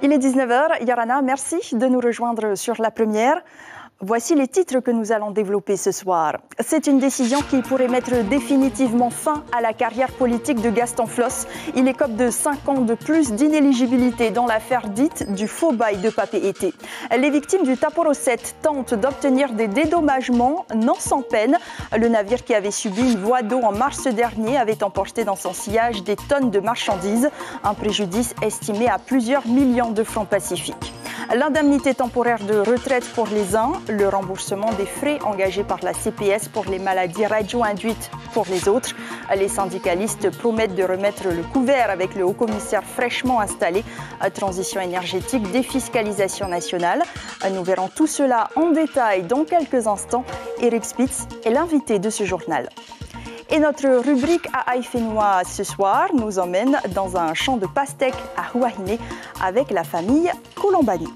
Il est 19h. Yarana, merci de nous rejoindre sur la première. Voici les titres que nous allons développer ce soir. C'est une décision qui pourrait mettre définitivement fin à la carrière politique de Gaston Floss. Il écope de 5 ans de plus d'inéligibilité dans l'affaire dite du faux bail de Papeete. Les victimes du Taporo 7 tentent d'obtenir des dédommagements non sans peine. Le navire qui avait subi une voie d'eau en mars dernier avait emporté dans son sillage des tonnes de marchandises, un préjudice estimé à plusieurs millions de francs pacifiques. L'indemnité temporaire de retraite pour les uns, le remboursement des frais engagés par la CPS pour les maladies radio-induites pour les autres. Les syndicalistes promettent de remettre le couvert avec le haut-commissaire fraîchement installé. Transition énergétique, défiscalisation nationale. Nous verrons tout cela en détail dans quelques instants. Eric Spitz est l'invité de ce journal. Et notre rubrique à Haïfénois ce soir nous emmène dans un champ de pastèques à Huahine avec la famille Koulombani.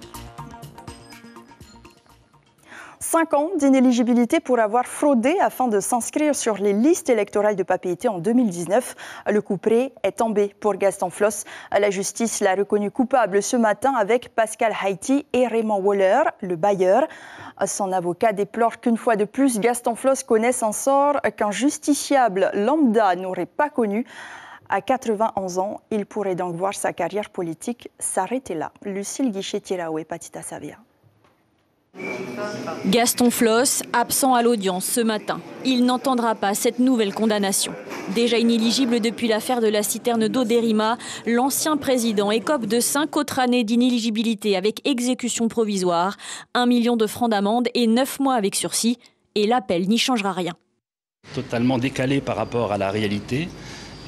5 ans d'inéligibilité pour avoir fraudé afin de s'inscrire sur les listes électorales de Papeete en 2019. Le coup près est tombé pour Gaston Floss. La justice l'a reconnu coupable ce matin avec Pascal Haïti et Raymond Waller, le bailleur. Son avocat déplore qu'une fois de plus, Gaston Floss connaisse un sort qu'un justiciable lambda n'aurait pas connu. À 91 ans, il pourrait donc voir sa carrière politique s'arrêter là. Lucille Guichet-Tiraoué, Patita Savia. Gaston Floss, absent à l'audience ce matin. Il n'entendra pas cette nouvelle condamnation. Déjà inéligible depuis l'affaire de la citerne d'eau d'Erima, l'ancien président écope de 5 autres années d'inéligibilité avec exécution provisoire, 1 million de francs d'amende et 9 mois avec sursis. Et l'appel n'y changera rien. Totalement décalé par rapport à la réalité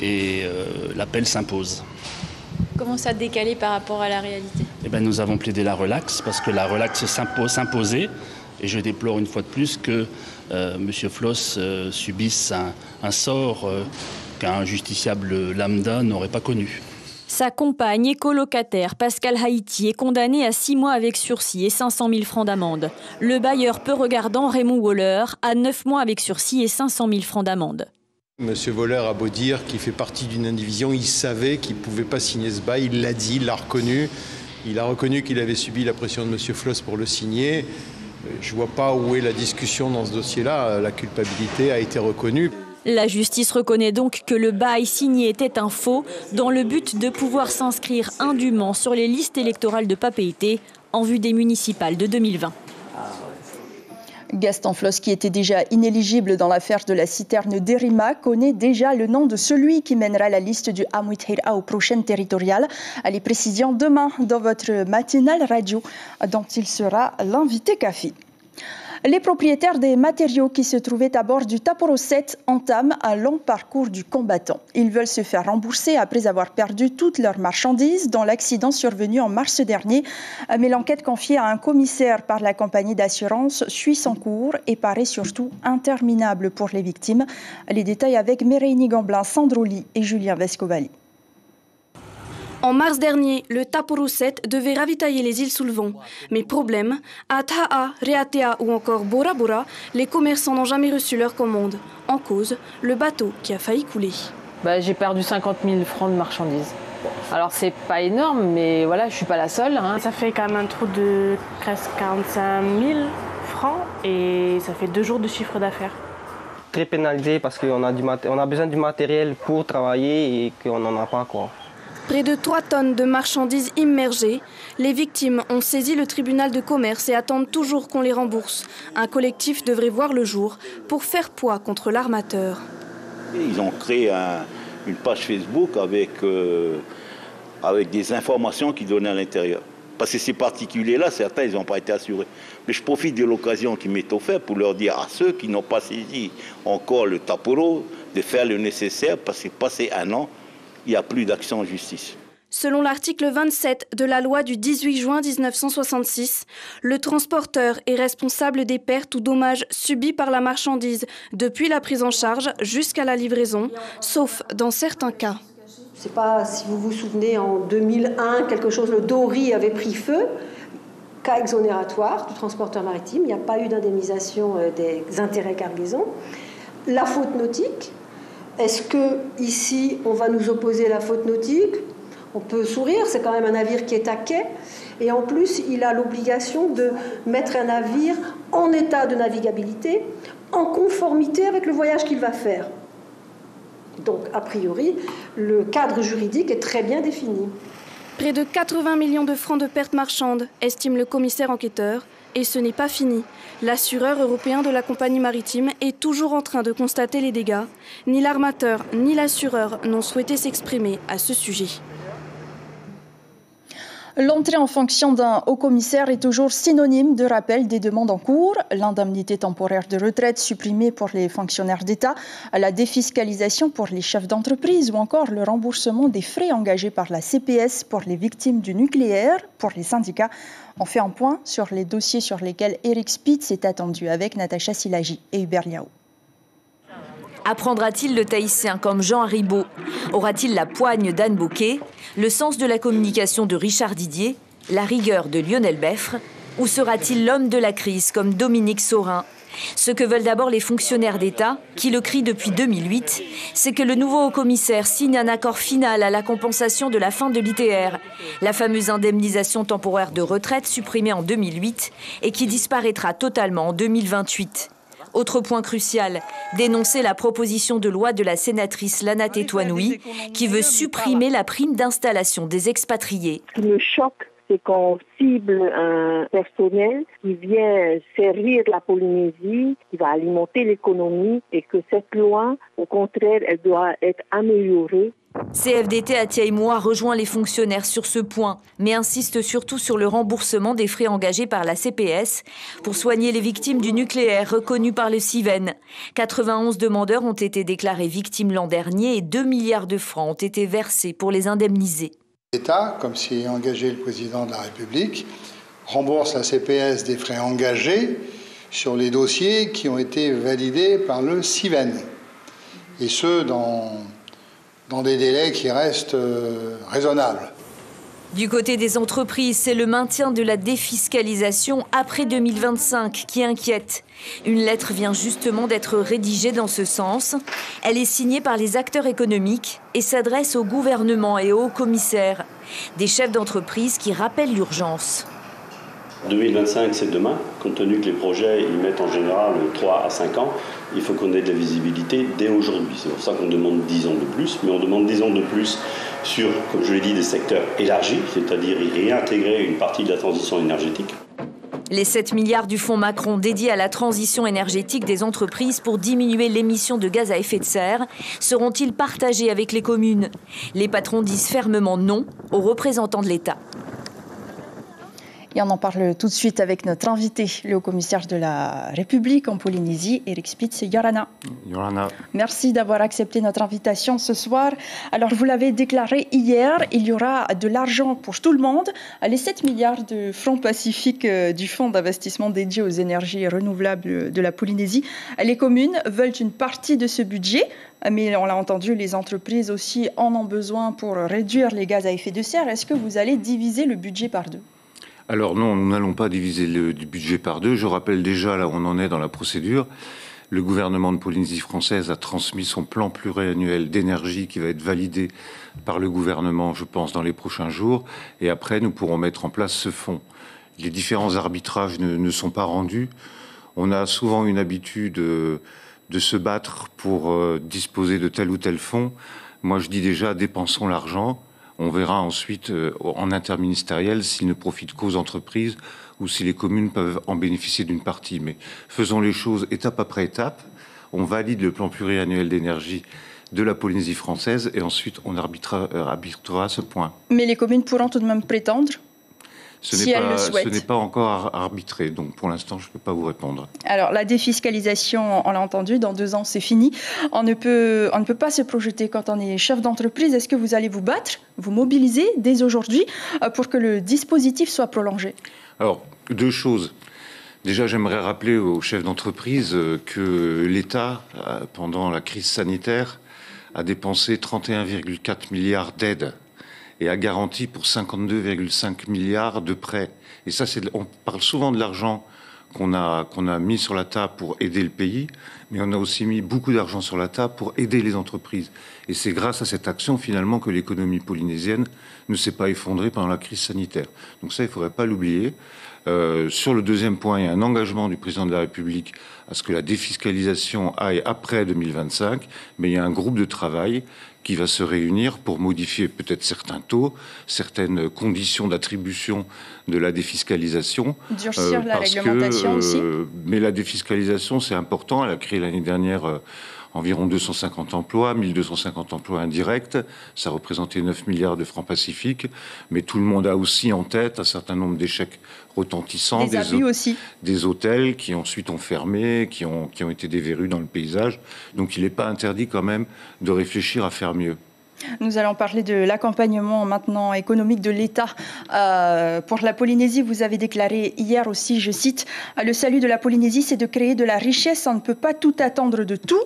et l'appel s'impose. Comment ça décalé par rapport à la réalité ? Nous avons plaidé la relaxe parce que la relaxe s'imposait et je déplore une fois de plus que M. Floss subisse un sort qu'un justiciable lambda n'aurait pas connu. Sa compagne et colocataire, Pascal Haïti, est condamnée à 6 mois avec sursis et 500 000 francs d'amende. Le bailleur peu regardant, Raymond Waller, à 9 mois avec sursis et 500 000 francs d'amende. Monsieur Waller a beau dire qu'il fait partie d'une indivision, il savait qu'il ne pouvait pas signer ce bail, il l'a dit, il l'a reconnu. Il a reconnu qu'il avait subi la pression de monsieur Floss pour le signer. Je ne vois pas où est la discussion dans ce dossier-là. La culpabilité a été reconnue. La justice reconnaît donc que le bail signé était un faux dans le but de pouvoir s'inscrire indûment sur les listes électorales de Papeete en vue des municipales de 2020. Gaston Floss, qui était déjà inéligible dans l'affaire de la citerne d'Erima, connaît déjà le nom de celui qui mènera la liste du Amouithira aux prochaines territoriales. Les précisions demain dans votre matinale radio, dont il sera l'invité café. Les propriétaires des matériaux qui se trouvaient à bord du Taporo 7 entament un long parcours du combattant. Ils veulent se faire rembourser après avoir perdu toutes leurs marchandises dans l'accident survenu en mars dernier. Mais l'enquête confiée à un commissaire par la compagnie d'assurance suit son cours et paraît surtout interminable pour les victimes. Les détails avec Mérénie Gamblin, Sandroli et Julien Vescovali. En mars dernier, le Taporo 7 devait ravitailler les îles sous le vent. Mais problème, à Taha, Reatea ou encore Bora Bora, les commerçants n'ont jamais reçu leur commande. En cause, le bateau qui a failli couler. J'ai perdu 50 000 francs de marchandises. Alors c'est pas énorme, mais voilà, je suis pas la seule. Ça fait quand même un trou de presque 45 000 francs et ça fait 2 jours de chiffre d'affaires. Très pénalisé parce qu'on a besoin du matériel pour travailler et qu'on n'en a pas, quoi. Près de 3 tonnes de marchandises immergées, les victimes ont saisi le tribunal de commerce et attendent toujours qu'on les rembourse. Un collectif devrait voir le jour pour faire poids contre l'armateur. Ils ont créé une page Facebook avec des informations qu'ils donnaient à l'intérieur. Parce que ces particuliers-là, certains, ils n'ont pas été assurés. Mais je profite de l'occasion qui m'est offerte pour leur dire à ceux qui n'ont pas saisi encore le Taporo de faire le nécessaire parce que passé 1 an, il n'y a plus d'action en justice. Selon l'article 27 de la loi du 18 juin 1966, le transporteur est responsable des pertes ou dommages subis par la marchandise depuis la prise en charge jusqu'à la livraison, sauf dans certains cas. Je ne sais pas si vous vous souvenez, en 2001, le Dory avait pris feu. Cas exonératoire du transporteur maritime, il n'y a pas eu d'indemnisation des intérêts cargaison. La faute nautique. Est-ce que ici on va nous opposer la faute nautique ? On peut sourire, c'est quand même un navire qui est à quai. Et en plus, il a l'obligation de mettre un navire en état de navigabilité, en conformité avec le voyage qu'il va faire. Donc, a priori, le cadre juridique est très bien défini. Près de 80 millions de francs de pertes marchandes, estime le commissaire enquêteur. Et ce n'est pas fini. L'assureur européen de la compagnie maritime est toujours en train de constater les dégâts. Ni l'armateur ni l'assureur n'ont souhaité s'exprimer à ce sujet. L'entrée en fonction d'un haut-commissaire est toujours synonyme de rappel des demandes en cours. L'indemnité temporaire de retraite supprimée pour les fonctionnaires d'État, la défiscalisation pour les chefs d'entreprise ou encore le remboursement des frais engagés par la CPS pour les victimes du nucléaire, pour les syndicats. On fait un point sur les dossiers sur lesquels Eric Spitz est attendu avec Natacha Silagi et Hubert Liao. Apprendra-t-il le tahitien comme Jean Haribo? Aura-t-il la poigne d'Anne Bocquet, le sens de la communication de Richard Didier, la rigueur de Lionel Beffre? Ou sera-t-il l'homme de la crise comme Dominique Saurin? Ce que veulent d'abord les fonctionnaires d'État, qui le crient depuis 2008, c'est que le nouveau haut-commissaire signe un accord final à la compensation de la fin de l'ITR, la fameuse indemnisation temporaire de retraite supprimée en 2008 et qui disparaîtra totalement en 2028. Autre point crucial, dénoncer la proposition de loi de la sénatrice Lana Tetuanui qui veut supprimer la prime d'installation des expatriés. Ce qui me choque, c'est qu'on cible un personnel qui vient servir la Polynésie, qui va alimenter l'économie et que cette loi, au contraire, elle doit être améliorée. CFDT Atiaïmoa rejoint les fonctionnaires sur ce point, mais insiste surtout sur le remboursement des frais engagés par la CPS pour soigner les victimes du nucléaire reconnues par le CIVEN. 91 demandeurs ont été déclarés victimes l'an dernier et 2 milliards de francs ont été versés pour les indemniser. L'État, comme s'y est engagé le président de la République, rembourse la CPS des frais engagés sur les dossiers qui ont été validés par le CIVEN. Et ce, dans des délais qui restent raisonnables. Du côté des entreprises, c'est le maintien de la défiscalisation après 2025 qui inquiète. Une lettre vient justement d'être rédigée dans ce sens. Elle est signée par les acteurs économiques et s'adresse au gouvernement et aux commissaires. Des chefs d'entreprise qui rappellent l'urgence. 2025, c'est demain. Compte tenu que les projets, ils mettent en général 3 à 5 ans, il faut qu'on ait de la visibilité dès aujourd'hui. C'est pour ça qu'on demande 10 ans de plus, mais on demande 10 ans de plus sur, comme je l'ai dit, des secteurs élargis, c'est-à-dire y réintégrer une partie de la transition énergétique. Les 7 milliards du fonds Macron dédiés à la transition énergétique des entreprises pour diminuer l'émission de gaz à effet de serre seront-ils partagés avec les communes? Les patrons disent fermement non aux représentants de l'État. Et on en parle tout de suite avec notre invité, le haut-commissaire de la République en Polynésie, Eric Spitz. Yorana. Yorana. Merci d'avoir accepté notre invitation ce soir. Alors, vous l'avez déclaré hier, il y aura de l'argent pour tout le monde. Les 7 milliards de francs pacifiques du fonds d'investissement dédié aux énergies renouvelables de la Polynésie. Les communes veulent une partie de ce budget. Mais on l'a entendu, les entreprises aussi en ont besoin pour réduire les gaz à effet de serre. Est-ce que vous allez diviser le budget par deux ? Alors non, nous n'allons pas diviser le budget par deux. Je rappelle déjà là où on en est dans la procédure. Le gouvernement de Polynésie française a transmis son plan pluriannuel d'énergie qui va être validé par le gouvernement, je pense, dans les prochains jours. Et après, nous pourrons mettre en place ce fonds. Les différents arbitrages ne sont pas rendus. On a souvent une habitude de se battre pour disposer de tel ou tel fonds. Moi, je dis déjà, dépensons l'argent. On verra ensuite en interministériel s'il ne profite qu'aux entreprises ou si les communes peuvent en bénéficier d'une partie. Mais faisons les choses étape après étape. On valide le plan pluriannuel d'énergie de la Polynésie française et ensuite on arbitrera ce point. Mais les communes pourront tout de même prétendre ? Ce n'est pas encore arbitré, donc pour l'instant, je ne peux pas vous répondre. Alors, la défiscalisation, on l'a entendu, dans 2 ans, c'est fini. On ne peut pas se projeter quand on est chef d'entreprise. Est-ce que vous allez vous battre, vous mobiliser dès aujourd'hui pour que le dispositif soit prolongé ? Alors, 2 choses. Déjà, j'aimerais rappeler aux chefs d'entreprise que l'État, pendant la crise sanitaire, a dépensé 31,4 milliards d'aides et a garanti pour 52,5 milliards de prêts. Et ça, on parle souvent de l'argent qu'on a mis sur la table pour aider le pays, mais on a aussi mis beaucoup d'argent sur la table pour aider les entreprises. Et c'est grâce à cette action, finalement, que l'économie polynésienne ne s'est pas effondrée pendant la crise sanitaire. Donc ça, il ne faudrait pas l'oublier. Sur le deuxième point, il y a un engagement du président de la République à ce que la défiscalisation aille après 2025, mais il y a un groupe de travail qui va se réunir pour modifier peut-être certains taux, certaines conditions d'attribution de la défiscalisation. Durcir la réglementation aussi. Mais la défiscalisation, c'est important. Elle a créé l'année dernière environ 250 emplois, 1250 emplois indirects. Ça représentait 9 milliards de francs pacifiques. Mais tout le monde a aussi en tête un certain nombre d'échecs retentissants. Des abus aussi. Des hôtels qui ensuite ont fermé, qui ont été des verrues dans le paysage. Donc il n'est pas interdit quand même de réfléchir à faire mieux. Nous allons parler de l'accompagnement maintenant économique de l'État. Pour la Polynésie, vous avez déclaré hier aussi, je cite, « Le salut de la Polynésie, c'est de créer de la richesse. On ne peut pas tout attendre de tout. »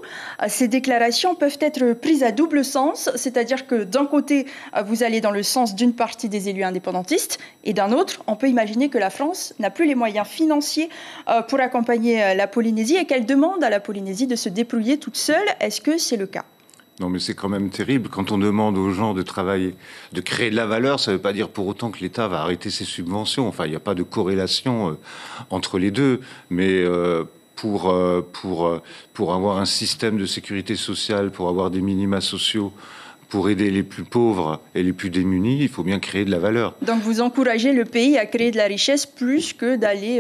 Ces déclarations peuvent être prises à double sens, c'est-à-dire que d'un côté, vous allez dans le sens d'une partie des élus indépendantistes et d'un autre, on peut imaginer que la France n'a plus les moyens financiers pour accompagner la Polynésie et qu'elle demande à la Polynésie de se débrouiller toute seule. Est-ce que c'est le cas ? Non, mais c'est quand même terrible. Quand on demande aux gens de travailler, de créer de la valeur, ça ne veut pas dire pour autant que l'État va arrêter ses subventions. Enfin, il n'y a pas de corrélation entre les deux. Mais pour avoir un système de sécurité sociale, pour avoir des minima sociaux, pour aider les plus pauvres et les plus démunis, il faut bien créer de la valeur. Donc vous encouragez le pays à créer de la richesse plus que d'aller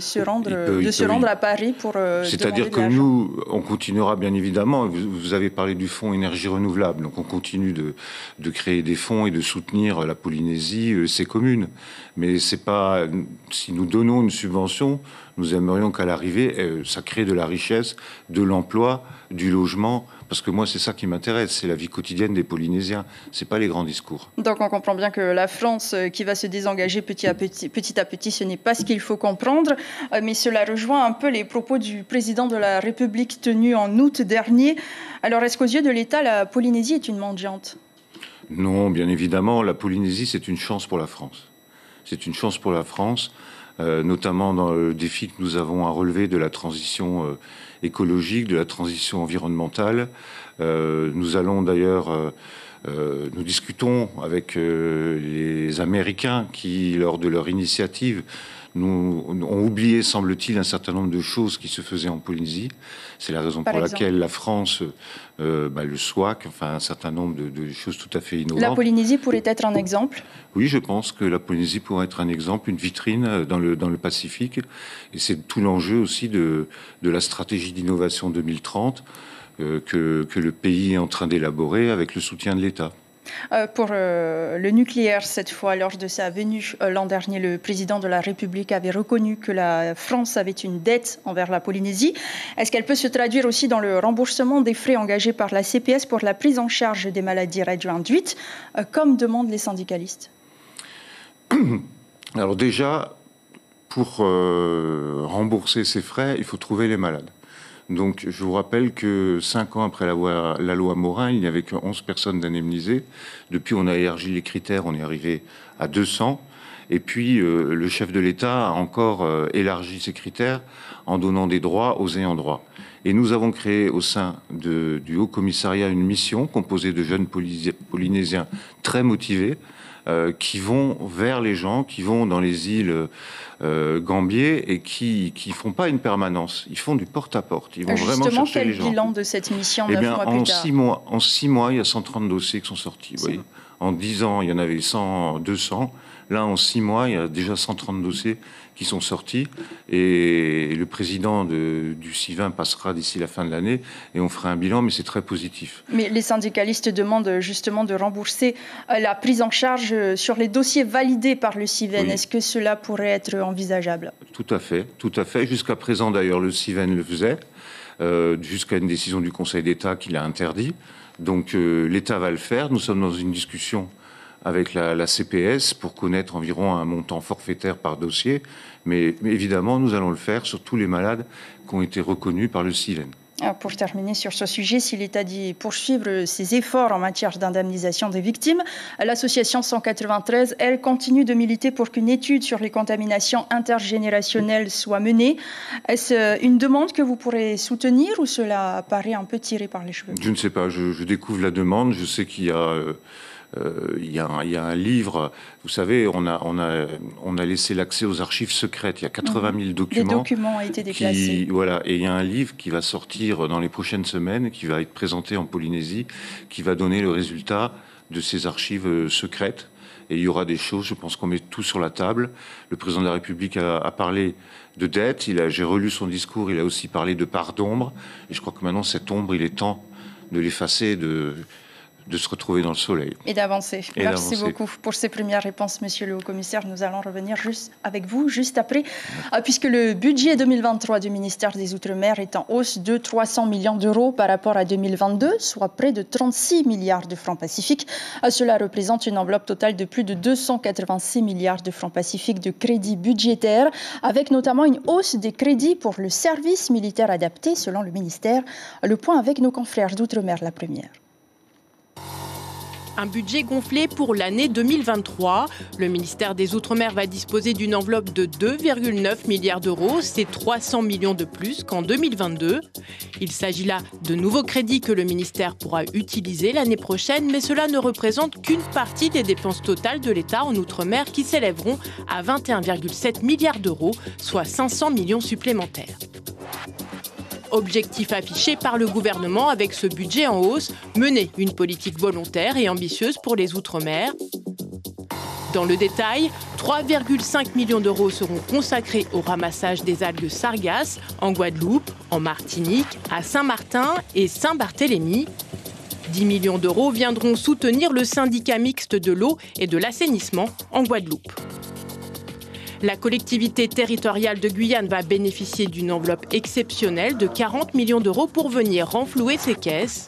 se rendre à Paris pour c'est-à-dire que nous, on continuera bien évidemment. Vous avez parlé du fonds énergie renouvelable. Donc on continue de créer des fonds et de soutenir la Polynésie, ses communes. Mais c'est pas... Si nous donnons une subvention, nous aimerions qu'à l'arrivée, ça crée de la richesse, de l'emploi, du logement. Parce que moi, c'est ça qui m'intéresse, c'est la vie quotidienne des Polynésiens, c'est pas les grands discours. Donc on comprend bien que la France qui va se désengager petit à petit, ce n'est pas ce qu'il faut comprendre, mais cela rejoint un peu les propos du président de la République tenus en août dernier. Alors est-ce qu'aux yeux de l'État, la Polynésie est une mendiante ? Non, bien évidemment, la Polynésie, c'est une chance pour la France. C'est une chance pour la France, notamment dans le défi que nous avons à relever de la transition écologique, de la transition environnementale. Nous allons d'ailleurs, nous discutons avec les Américains qui, lors de leur initiative, ont oublié, semble-t-il, un certain nombre de choses qui se faisaient en Polynésie. C'est la raison pour laquelle la France, le SWAC, enfin un certain nombre de choses tout à fait innovantes. La Polynésie pourrait être un exemple ? Oui, je pense que la Polynésie pourrait être un exemple, une vitrine dans le Pacifique. Et c'est tout l'enjeu aussi de la stratégie d'innovation 2030 que le pays est en train d'élaborer avec le soutien de l'État. Pour le nucléaire, cette fois, lors de sa venue l'an dernier, le président de la République avait reconnu que la France avait une dette envers la Polynésie. Est-ce qu'elle peut se traduire aussi dans le remboursement des frais engagés par la CPS pour la prise en charge des maladies radio-induites, comme demandent les syndicalistes ? Alors déjà, pour rembourser ces frais, il faut trouver les malades. Donc, je vous rappelle que 5 ans après la loi Morin, il n'y avait que 11 personnes d'indemnisées. Depuis, on a élargi les critères, on est arrivé à 200. Et puis, le chef de l'État a encore élargi ces critères en donnant des droits aux ayants droit. Et nous avons créé au sein du Haut Commissariat une mission composée de jeunes Polynésiens très motivés, qui vont vers les gens, qui vont dans les îles Gambier et qui font pas une permanence, ils font du porte-à-porte. Ils vont vraiment chercher les gens. Quel bilan de cette mission 9 mois plus tard ? En 6 mois, il y a 130 dossiers qui sont sortis. Vous voyez. En 10 ans, il y en avait 200. Là, en 6 mois, il y a déjà 130 dossiers qui sont sortis. Et le président du CIVIN passera d'ici la fin de l'année et on fera un bilan, mais c'est très positif. Mais les syndicalistes demandent justement de rembourser la prise en charge sur les dossiers validés par le CIVEN. Oui. Est-ce que cela pourrait être envisageable ? Tout à fait, tout à fait. Jusqu'à présent, d'ailleurs, le CIVEN le faisait, jusqu'à une décision du Conseil d'État qui l'a interdit. Donc l'État va le faire. Nous sommes dans une discussion avec la CPS pour connaître environ un montant forfaitaire par dossier. Mais évidemment, nous allons le faire sur tous les malades qui ont été reconnus par le CIVEN. pour terminer sur ce sujet, si l'État dit poursuivre ses efforts en matière d'indemnisation des victimes, l'association 193, elle, continue de militer pour qu'une étude sur les contaminations intergénérationnelles soit menée. Est-ce une demande que vous pourrez soutenir ou cela paraît un peu tiré par les cheveux? Je ne sais pas, je découvre la demande. Je sais qu'il y a... il y a un livre, vous savez, on a laissé l'accès aux archives secrètes. Il y a 80 000 documents. Les documents ont été déclassés. Voilà, et il y a un livre qui va sortir dans les prochaines semaines, qui va être présenté en Polynésie, qui va donner le résultat de ces archives secrètes. Et il y aura des choses, je pense qu'on met tout sur la table. Le président de la République a parlé de dette, j'ai relu son discours, il a aussi parlé de part d'ombre. Et je crois que maintenant, cette ombre, il est temps de l'effacer, de se retrouver dans le soleil. Et d'avancer. Merci beaucoup pour ces premières réponses, Monsieur le Haut-Commissaire. Nous allons revenir avec vous juste après, puisque le budget 2023 du ministère des Outre-mer est en hausse de 300 millions d'euros par rapport à 2022, soit près de 36 milliards de francs pacifiques. Cela représente une enveloppe totale de plus de 286 milliards de francs pacifiques de crédits budgétaires, avec notamment une hausse des crédits pour le service militaire adapté, selon le ministère. Le point avec nos confrères d'Outre-mer, la première. Un budget gonflé pour l'année 2023. Le ministère des Outre-mer va disposer d'une enveloppe de 2,9 milliards d'euros. C'est 300 millions de plus qu'en 2022. Il s'agit là de nouveaux crédits que le ministère pourra utiliser l'année prochaine, mais cela ne représente qu'une partie des dépenses totales de l'État en Outre-mer qui s'élèveront à 21,7 milliards d'euros, soit 500 millions supplémentaires. Objectif affiché par le gouvernement avec ce budget en hausse, mener une politique volontaire et ambitieuse pour les Outre-mer. Dans le détail, 3,5 millions d'euros seront consacrés au ramassage des algues sargasses en Guadeloupe, en Martinique, à Saint-Martin et Saint-Barthélemy. 10 millions d'euros viendront soutenir le syndicat mixte de l'eau et de l'assainissement en Guadeloupe. La collectivité territoriale de Guyane va bénéficier d'une enveloppe exceptionnelle de 40 millions d'euros pour venir renflouer ses caisses.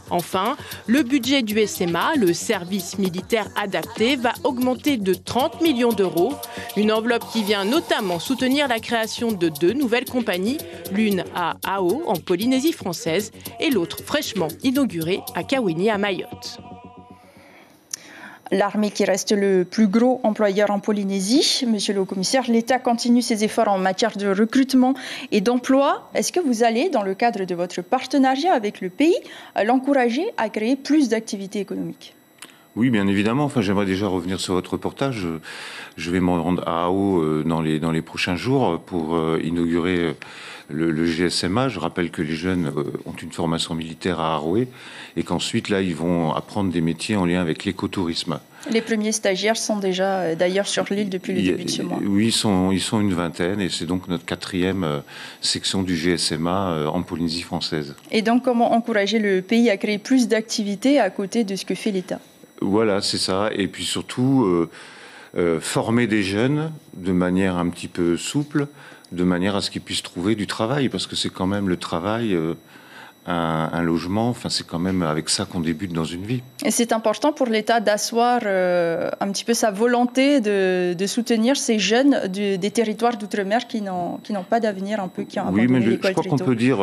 Enfin, le budget du SMA, le service militaire adapté, va augmenter de 30 millions d'euros. Une enveloppe qui vient notamment soutenir la création de 2 nouvelles compagnies, l'une à Ao, en Polynésie française, et l'autre fraîchement inaugurée à Kawini, à Mayotte. L'armée qui reste le plus gros employeur en Polynésie. Monsieur le Haut-Commissaire, l'État continue ses efforts en matière de recrutement et d'emploi. Est-ce que vous allez, dans le cadre de votre partenariat avec le pays, l'encourager à créer plus d'activités économiques? Oui, bien évidemment. Enfin, j'aimerais déjà revenir sur votre reportage. Je vais me rendre à Ao dans les prochains jours pour inaugurer le GSMA. Je rappelle que les jeunes ont une formation militaire à Aroé et qu'ensuite, là, ils vont apprendre des métiers en lien avec l'écotourisme. Les premiers stagiaires sont déjà d'ailleurs sur l'île depuis le début de ce mois. Oui, ils sont une vingtaine et c'est donc notre 4e section du GSMA en Polynésie française. Et donc, comment encourager le pays à créer plus d'activités à côté de ce que fait l'État? Voilà, c'est ça. Et puis surtout, former des jeunes de manière un petit peu souple, de manière à ce qu'ils puissent trouver du travail, parce que c'est quand même le travail, un logement, enfin c'est quand même avec ça qu'on débute dans une vie. Et c'est important pour l'État d'asseoir un petit peu sa volonté de soutenir ces jeunes des territoires d'outre-mer qui n'ont pas d'avenir, un peu, qui ont abandonné l'école. Je crois qu'on peut dire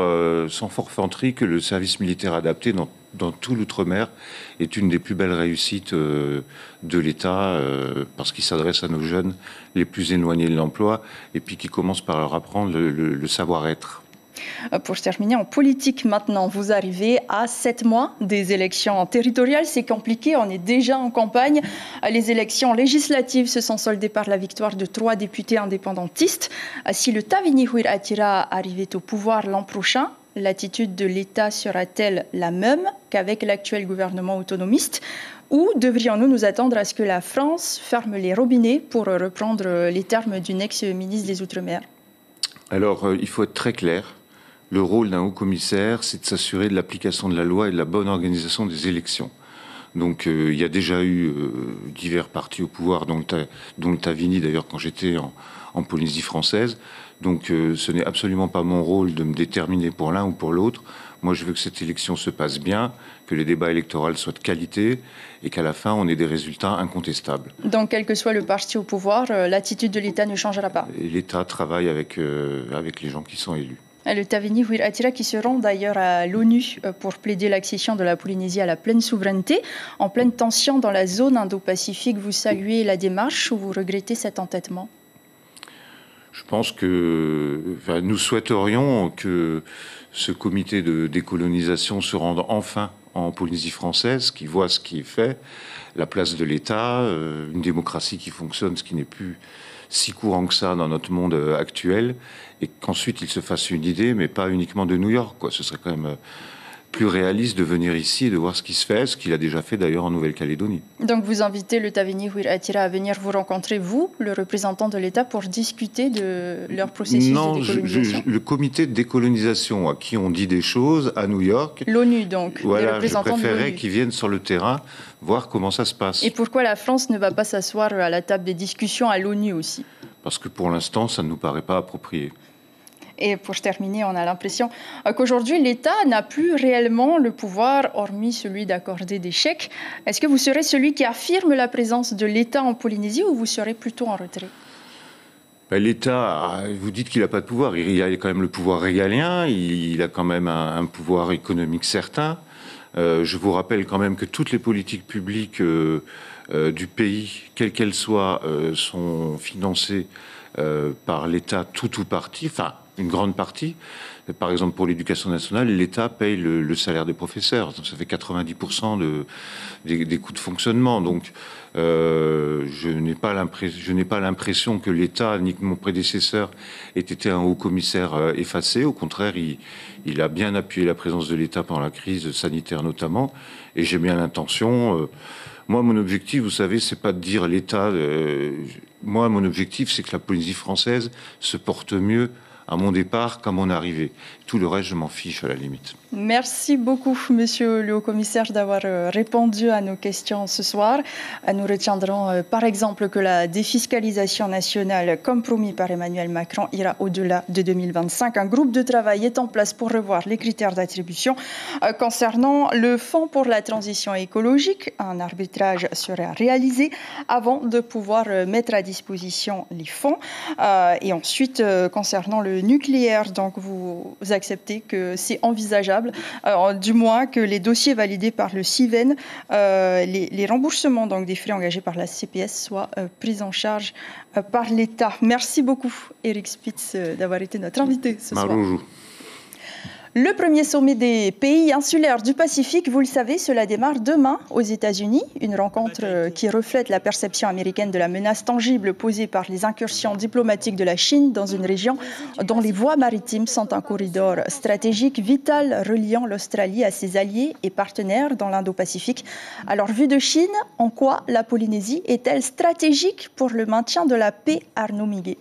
sans forfanterie que le service militaire adapté dans tout l'outre-mer est une des plus belles réussites de l'État parce qu'il s'adresse à nos jeunes les plus éloignés de l'emploi et puis qui commence par leur apprendre le savoir-être. Pour terminer, en politique maintenant, vous arrivez à 7 mois des élections territoriales. C'est compliqué, on est déjà en campagne. Les élections législatives se sont soldées par la victoire de 3 députés indépendantistes. Si le Tavini Huir Atira arrivait au pouvoir l'an prochain, l'attitude de l'État sera-t-elle la même qu'avec l'actuel gouvernement autonomiste? Ou devrions-nous nous attendre à ce que la France ferme les robinets, pour reprendre les termes d'une ex-ministre des Outre-mer? Alors, il faut être très clair. Le rôle d'un haut-commissaire, c'est de s'assurer de l'application de la loi et de la bonne organisation des élections. Donc, il y a déjà eu divers partis au pouvoir, dont le Tavini, d'ailleurs, quand j'étais en Polynésie française. Donc, ce n'est absolument pas mon rôle de me déterminer pour l'un ou pour l'autre. Moi, je veux que cette élection se passe bien, que les débats électoraux soient de qualité et qu'à la fin, on ait des résultats incontestables. Donc, quel que soit le parti au pouvoir, l'attitude de l'État ne changera pas? Et l'État travaille avec les gens qui sont élus. Le Tavini Huirattira qui se rend d'ailleurs à l'ONU pour plaider l'accession de la Polynésie à la pleine souveraineté. En pleine tension dans la zone Indo-Pacifique, vous saluez la démarche ou vous regrettez cet entêtement? Je pense que nous souhaiterions que ce comité de décolonisation se rende enfin en Polynésie française, qui voit ce qui est fait, la place de l'État, une démocratie qui fonctionne, ce qui n'est plus si courant que ça dans notre monde actuel, et qu'ensuite il se fasse une idée, mais pas uniquement de New York, quoi. Ce serait quand même plus réaliste de venir ici et de voir ce qui se fait, ce qu'il a déjà fait d'ailleurs en Nouvelle-Calédonie. Donc vous invitez le Tavini Huirattira à venir vous rencontrer, vous, le représentant de l'État, pour discuter de leur processus de décolonisation? Le comité de décolonisation à qui on dit des choses à New York. L'ONU donc, voilà, les représentants de l'ONU. Je préférerais qu'ils viennent sur le terrain voir comment ça se passe. Et pourquoi la France ne va pas s'asseoir à la table des discussions à l'ONU aussi? Parce que pour l'instant, ça ne nous paraît pas approprié. Et pour terminer, on a l'impression qu'aujourd'hui, l'État n'a plus réellement le pouvoir, hormis celui d'accorder des chèques. Est-ce que vous serez celui qui affirme la présence de l'État en Polynésie ou vous serez plutôt en retrait? L'État, vous dites qu'il n'a pas de pouvoir. Il a quand même le pouvoir régalien, il a quand même un pouvoir économique certain. Je vous rappelle quand même que toutes les politiques publiques du pays, quelles qu'elles soient, sont financées par l'État, tout ou partie, enfin une grande partie. Par exemple, pour l'éducation nationale, l'État paye le salaire des professeurs. Donc, ça fait 90% des coûts de fonctionnement. Donc, je n'ai pas l'impression que l'État, ni que mon prédécesseur, ait été un haut-commissaire effacé. Au contraire, il a bien appuyé la présence de l'État pendant la crise sanitaire notamment. Et j'ai bien l'intention... moi, mon objectif, vous savez, c'est pas de dire l'État... moi, mon objectif, c'est que la Polynésie française se porte mieux à mon départ qu'à mon arrivée. Tout le reste, je m'en fiche à la limite. Merci beaucoup, monsieur le haut-commissaire, d'avoir répondu à nos questions ce soir. Nous retiendrons par exemple que la défiscalisation nationale, comme promis par Emmanuel Macron, ira au-delà de 2025. Un groupe de travail est en place pour revoir les critères d'attribution. Concernant le Fonds pour la transition écologique, un arbitrage serait réalisé avant de pouvoir mettre à disposition les fonds. Et ensuite, concernant le nucléaire, donc vous acceptez que c'est envisageable, du moins que les dossiers validés par le CIVEN, les remboursements donc des frais engagés par la CPS soient pris en charge par l'État. Merci beaucoup, Eric Spitz, d'avoir été notre invité ce soir. Le premier sommet des pays insulaires du Pacifique, vous le savez, cela démarre demain aux États-Unis. Une rencontre qui reflète la perception américaine de la menace tangible posée par les incursions diplomatiques de la Chine dans une région dont les voies maritimes sont un corridor stratégique vital reliant l'Australie à ses alliés et partenaires dans l'Indo-Pacifique. Alors, vue de Chine, en quoi la Polynésie est-elle stratégique pour le maintien de la paix, Arnaud Miguet?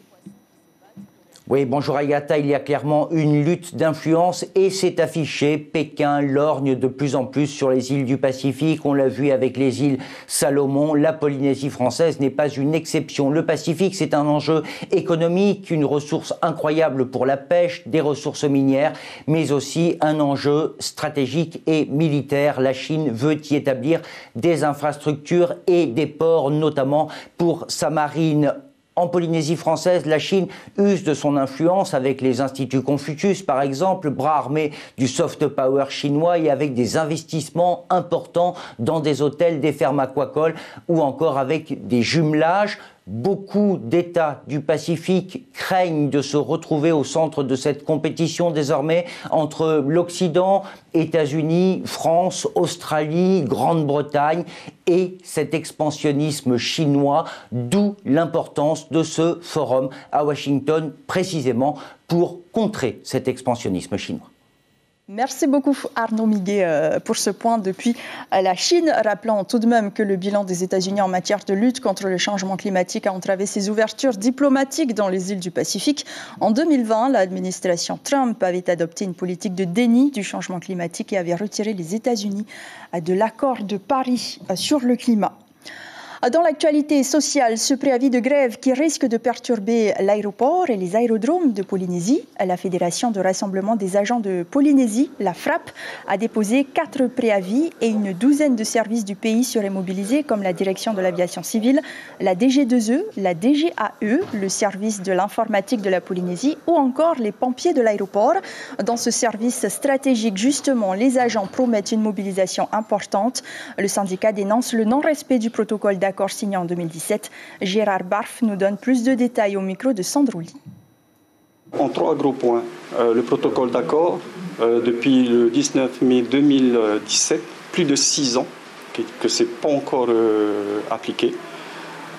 Oui, bonjour Agatha, il y a clairement une lutte d'influence et c'est affiché. Pékin lorgne de plus en plus sur les îles du Pacifique. On l'a vu avec les îles Salomon. La Polynésie française n'est pas une exception. Le Pacifique, c'est un enjeu économique, une ressource incroyable pour la pêche, des ressources minières, mais aussi un enjeu stratégique et militaire. La Chine veut y établir des infrastructures et des ports, notamment pour sa marine. En Polynésie française, la Chine use de son influence avec les instituts Confucius, par exemple, bras armés du soft power chinois et avec des investissements importants dans des hôtels, des fermes aquacoles ou encore avec des jumelages. Beaucoup d'États du Pacifique craignent de se retrouver au centre de cette compétition désormais entre l'Occident, États-Unis, France, Australie, Grande-Bretagne et cet expansionnisme chinois, d'où l'importance de ce forum à Washington précisément pour contrer cet expansionnisme chinois. Merci beaucoup Arnaud Miguet pour ce point depuis la Chine, rappelant tout de même que le bilan des États-Unis en matière de lutte contre le changement climatique a entravé ses ouvertures diplomatiques dans les îles du Pacifique. En 2020, l'administration Trump avait adopté une politique de déni du changement climatique et avait retiré les États-Unis de l'accord de Paris sur le climat. Dans l'actualité sociale, ce préavis de grève qui risque de perturber l'aéroport et les aérodromes de Polynésie, la Fédération de rassemblement des agents de Polynésie, la FRAP, a déposé 4 préavis et une douzaine de services du pays seraient mobilisés comme la Direction de l'aviation civile, la DG2E, la DGAE, le service de l'informatique de la Polynésie ou encore les pompiers de l'aéroport. Dans ce service stratégique, justement, les agents promettent une mobilisation importante. Le syndicat dénonce le non-respect du protocole d'accord signé en 2017. Gérard Barf nous donne plus de détails au micro de Sandrouli. En 3 gros points. Le protocole d'accord, depuis le 19 mai 2017, plus de 6 ans que ce n'est pas encore appliqué.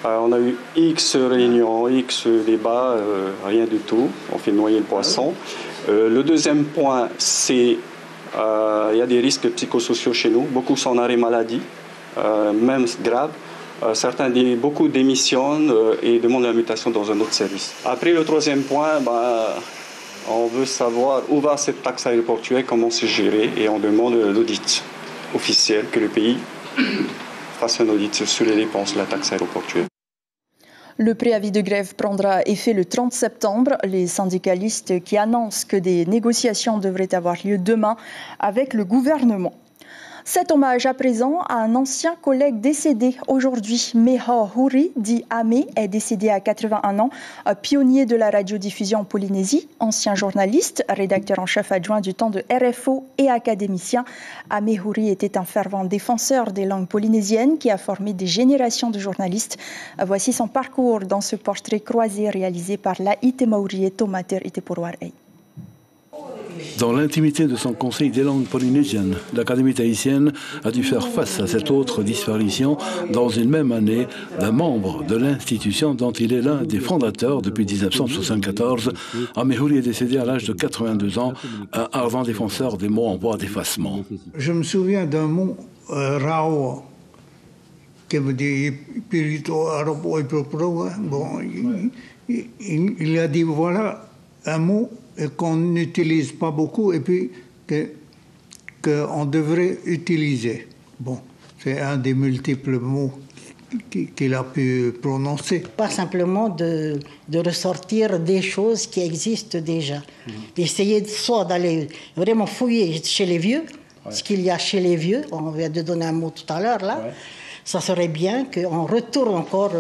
On a eu X réunions, X débats, rien du tout. On fait noyer le poisson. Le deuxième point, c'est qu'il y a des risques psychosociaux chez nous. Beaucoup sont en arrêt maladie, même grave. Beaucoup démissionnent et demandent la mutation dans un autre service. Après, le troisième point, on veut savoir où va cette taxe aéroportuaire, comment c'est géré, et on demande l'audit officiel, que le pays fasse un audit sur les dépenses de la taxe aéroportuaire. Le préavis de grève prendra effet le 30 septembre. Les syndicalistes qui annoncent que des négociations devraient avoir lieu demain avec le gouvernement. Cet hommage à présent à un ancien collègue décédé aujourd'hui. Meha Houri, dit Amé, est décédé à 81 ans, pionnier de la radiodiffusion en Polynésie, ancien journaliste, rédacteur en chef adjoint du temps de RFO et académicien. Amé Houri était un fervent défenseur des langues polynésiennes qui a formé des générations de journalistes. Voici son parcours dans ce portrait croisé réalisé par la Itemauri Tomater Iteporwarei. Dans l'intimité de son conseil des langues polynésiennes, l'Académie tahitienne a dû faire face à cette autre disparition dans une même année d'un membre de l'institution dont il est l'un des fondateurs depuis 1974. Amé Houri est décédé à l'âge de 82 ans, un ardent défenseur des mots en voie d'effacement. Je me souviens d'un mot, Rao, qui me dit Pirito Arapo et Popro. Bon, il a dit voilà un mot qu'on n'utilise pas beaucoup et puis qu'on devrait utiliser. Bon, c'est un des multiples mots qu'il a pu prononcer. Pas simplement de ressortir des choses qui existent déjà. D'essayer soit d'aller vraiment fouiller chez les vieux, ce qu'il y a chez les vieux, on vient de donner un mot tout à l'heure là. Ça serait bien qu'on retourne encore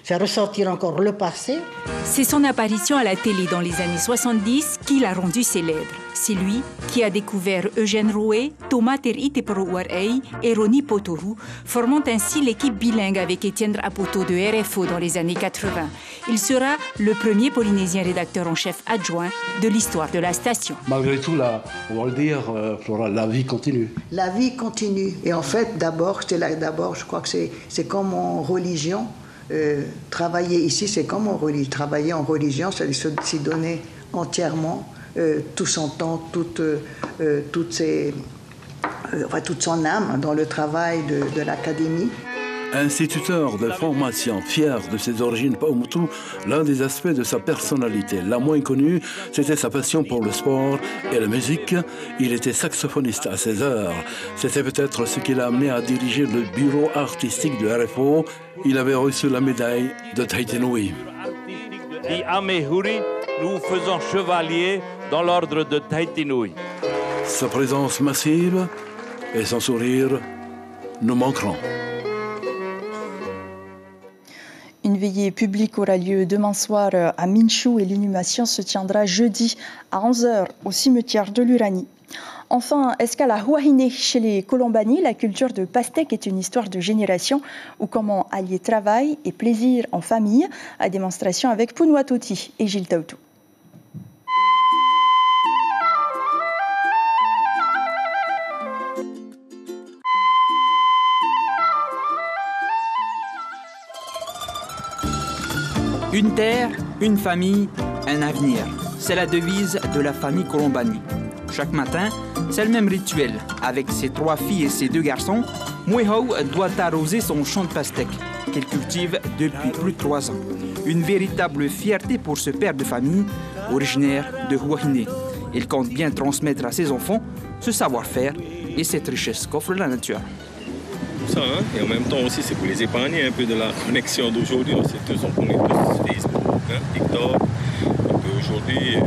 faire ressortir encore le passé. C'est son apparition à la télé dans les années 70 qui l'a rendu célèbre. C'est lui qui a découvert Eugène Rouet, Tomater Iteporwarei et Roni Potoru, formant ainsi l'équipe bilingue avec Étienne Rapoto de RFO dans les années 80. Il sera le premier Polynésien rédacteur en chef adjoint de l'histoire de la station. Malgré tout, on va le dire, Flora, la vie continue. La vie continue. Et en fait, d'abord, je crois que c'est comme en religion. Travailler ici, c'est comme en religion. Travailler en religion, c'est s'y donner entièrement tout son temps, toute son âme dans le travail de l'académie. Instituteur de formation, fier de ses origines Paumotu, l'un des aspects de sa personnalité, la moins connue, c'était sa passion pour le sport et la musique. Il était saxophoniste à ses heures. C'était peut-être ce qui l'a amené à diriger le bureau artistique de RFO. Il avait reçu la médaille de Tahiti Nui. Dit Amé Houri, nous faisons chevalier dans l'ordre de Tahiti Nui. Sa présence massive et son sourire nous manqueront. Une veillée publique aura lieu demain soir à Minshu et l'inhumation se tiendra jeudi à 11h au cimetière de l'Uranie. Enfin, escale à Huahine chez les Colombani, la culture de pastèque est une histoire de génération ou comment allier travail et plaisir en famille. À démonstration avec Punuatoti et Gilles Tautou. Une terre, une famille, un avenir. C'est la devise de la famille Colombani. Chaque matin, c'est le même rituel. Avec ses 3 filles et ses 2 garçons, Mweho doit arroser son champ de pastèque qu'il cultive depuis plus de 3 ans. Une véritable fierté pour ce père de famille, originaire de Huahine. Il compte bien transmettre à ses enfants ce savoir-faire et cette richesse qu'offre la nature. ça. Hein. Et en même temps aussi, c'est pour les épargner un peu de la connexion d'aujourd'hui. On sait tous, on connaît tous Facebook, hein, TikTok. Donc aujourd'hui, les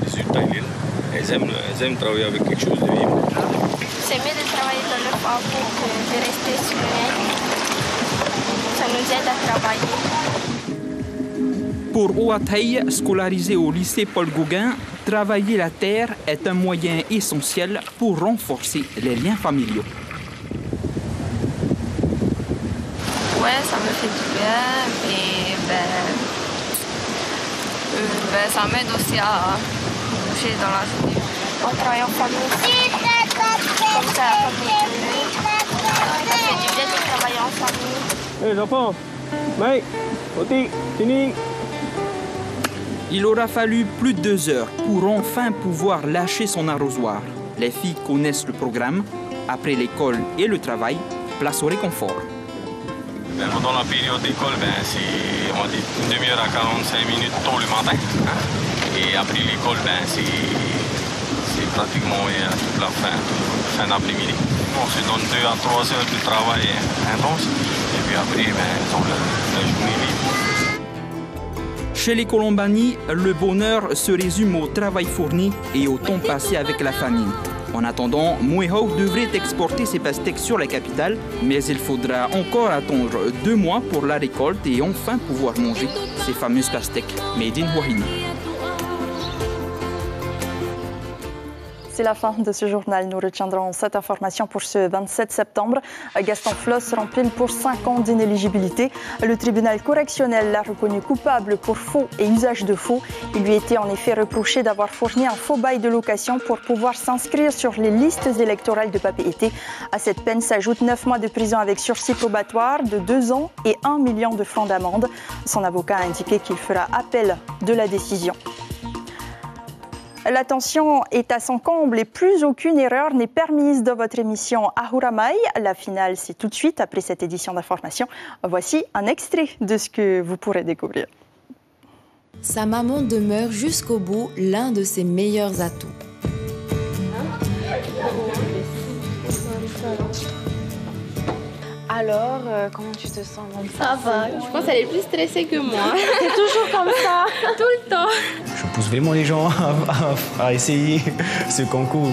résultats, elles aiment travailler avec quelque chose de vivant. C'est mieux de travailler dans le fort que de rester sur rien. Ça nous aide à travailler. Pour Ouattei, scolarisé au lycée Paul Gauguin, travailler la terre est un moyen essentiel pour renforcer les liens familiaux. Ouais, ça me fait du bien et ça m'aide aussi à bouger dans la journée. On travaille en famille. Comme ça, la famille. Ça fait du bien de travailler en famille. Hey, enfants, Mike, Oti, Tini. Il aura fallu plus de 2 heures pour enfin pouvoir lâcher son arrosoir. Les filles connaissent le programme. Après l'école et le travail, place au réconfort. Pendant la période d'école, c'est on dit une demi-heure à 45 minutes tôt le matin. Hein? Et après l'école, c'est pratiquement toute la fin d'après-midi. On se donne 2 à 3 heures de travail intense. Et puis après, ils ont la journée libre. Chez les Colombani, le bonheur se résume au travail fourni et au temps passé avec la famille. En attendant, Mouehou devrait exporter ses pastèques sur la capitale, mais il faudra encore attendre 2 mois pour la récolte et enfin pouvoir manger ces fameuses pastèques made in Wahine. C'est la fin de ce journal. Nous retiendrons cette information pour ce 27 septembre. Gaston Floss remplit pour 5 ans d'inéligibilité. Le tribunal correctionnel l'a reconnu coupable pour faux et usage de faux. Il lui était en effet reproché d'avoir fourni un faux bail de location pour pouvoir s'inscrire sur les listes électorales de Papeete. À cette peine s'ajoutent 9 mois de prison avec sursis probatoire de 2 ans et 1 million de francs d'amende. Son avocat a indiqué qu'il fera appel de la décision. La tension est à son comble et plus aucune erreur n'est permise dans votre émission Ahura Mai. La finale, c'est tout de suite après cette édition d'information. Voici un extrait de ce que vous pourrez découvrir. Sa maman demeure jusqu'au bout l'un de ses meilleurs atouts. Alors, comment tu te sens dans ça va, je pense qu'elle est plus stressée que moi. C'est toujours comme ça, tout le temps. Je pousse vraiment les gens à essayer ce concours.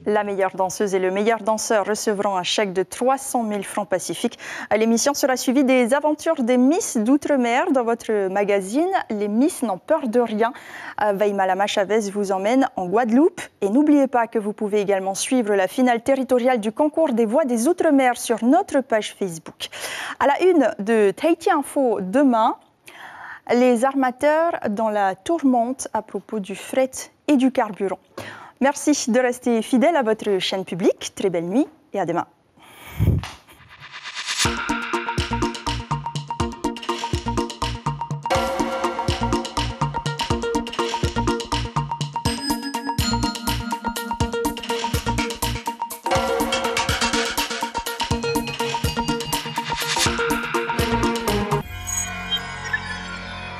La meilleure danseuse et le meilleur danseur recevront un chèque de 300 000 francs pacifiques. L'émission sera suivie des aventures des Miss d'Outre-mer dans votre magazine. Les Miss n'ont peur de rien. Vaïmalama Chavez vous emmène en Guadeloupe. Et n'oubliez pas que vous pouvez également suivre la finale territoriale du concours des voix des Outre-mer sur notre page Facebook. À la une de Tahiti Info demain, les armateurs dans la tourmente à propos du fret et du carburant. Merci de rester fidèle à votre chaîne publique. Très belle nuit et à demain.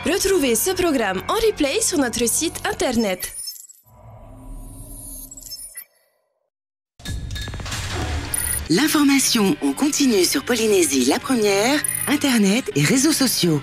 Retrouvez ce programme en replay sur notre site internet. L'information en continu sur Polynésie la première, Internet et réseaux sociaux.